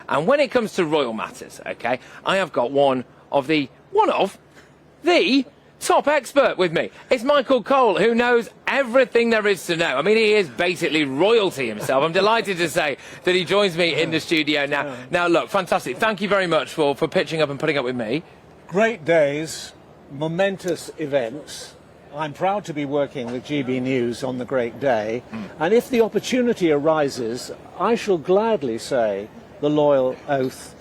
And when it comes to royal matters, okay, I have got one of the top expert with me. It's Michael Cole, who knows everything there is to know. I mean, he is basically royalty himself. I'm delighted to say that he joins me in the studio now. Now, look, fantastic. Thank you very much for pitching up and putting up with me. Great days, momentous events. I'm proud to be working with GB News on the great day. And if the opportunity arises, I shall gladly say the loyal oath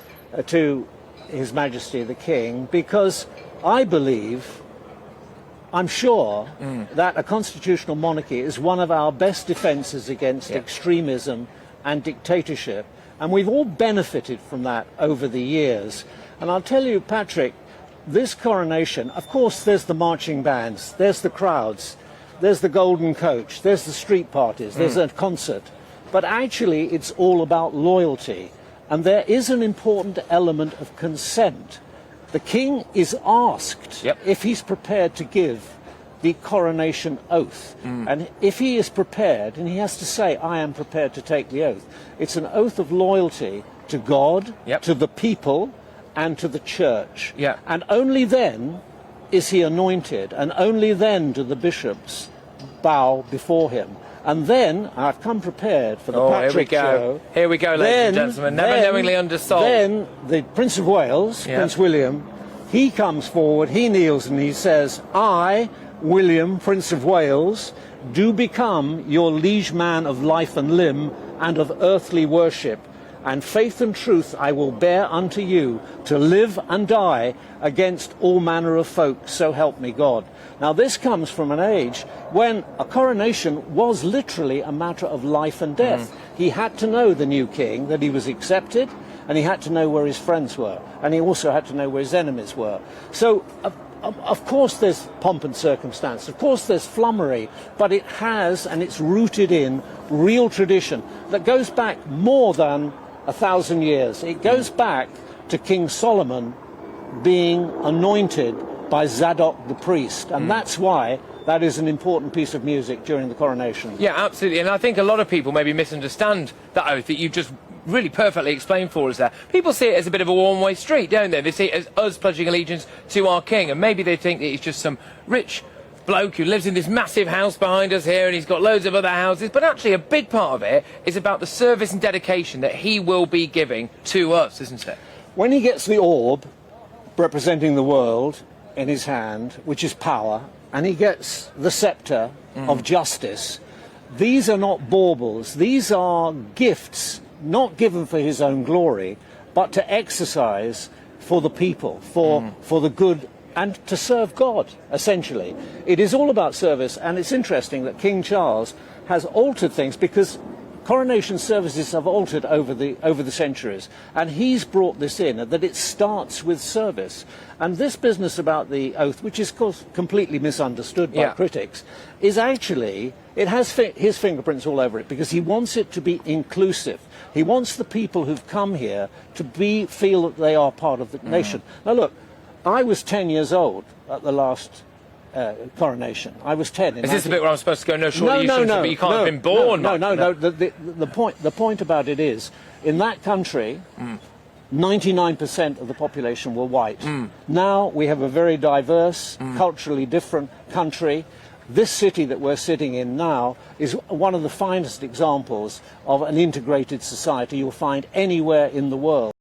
to His Majesty the King, because I believe, I'm sure, that a constitutional monarchy is one of our best defences against extremism and dictatorship. And we've all benefited from that over the years. And I'll tell you, Patrick, this coronation, of course, there's the marching bands, there's the crowds, there's the golden coach, there's the street parties, there's a concert. But actually, it's all about loyalty. And there is an important element of consent. The king is asked if he's prepared to give the coronation oath. And if he is prepared, and he has to say, I am prepared to take the oath, it's an oath of loyalty to God, to the people, and to the church. And only then is he anointed, and only then do the bishops bow before him. And then, I've come prepared for the Patrick show. Here we go, ladies and gentlemen, never knowingly undersold. Then the Prince of Wales, Prince William, he comes forward, he kneels and he says, I, William, Prince of Wales, do become your liege man of life and limb and of earthly worship, and faith and truth I will bear unto you, to live and die against all manner of folk, so help me God. Now this comes from an age when a coronation was literally a matter of life and death. He had to know, the new king, that he was accepted, and he had to know where his friends were, and he also had to know where his enemies were. So of course there's pomp and circumstance, of course there's flummery, but it has, and it's rooted in real tradition that goes back more than 1,000 years. It goes back to King Solomon being anointed by Zadok the priest, and that's why that is an important piece of music during the coronation. Yeah, absolutely, and I think a lot of people maybe misunderstand that oath that you've just really perfectly explained for us there. People see it as a bit of a one-way street, don't they? They see it as us pledging allegiance to our king, and maybe they think that he's just some rich bloke who lives in this massive house behind us here and he's got loads of other houses, but actually a big part of it is about the service and dedication that he will be giving to us, isn't it? When he gets the orb representing the world in his hand, which is power, and he gets the sceptre of justice, these are not baubles, these are gifts not given for his own glory, but to exercise for the people, for the good, and to serve God, essentially. It is all about service, and it's interesting that King Charles has altered things, because coronation services have altered over the centuries, and he's brought this in, that it starts with service. And this business about the oath, which is of course completely misunderstood by critics, is actually, it has his fingerprints all over it, because he wants it to be inclusive. He wants the people who've come here to feel that they are part of the nation. Now look, I was 10 years old at the last coronation. I was 10. Is this the bit where I'm supposed to go, no, surely you shouldn't, but you can't have been born? No. The point about it is, in that country, 99% of the population were white. Now we have a very diverse, culturally different country. This city that we're sitting in now is one of the finest examples of an integrated society you'll find anywhere in the world.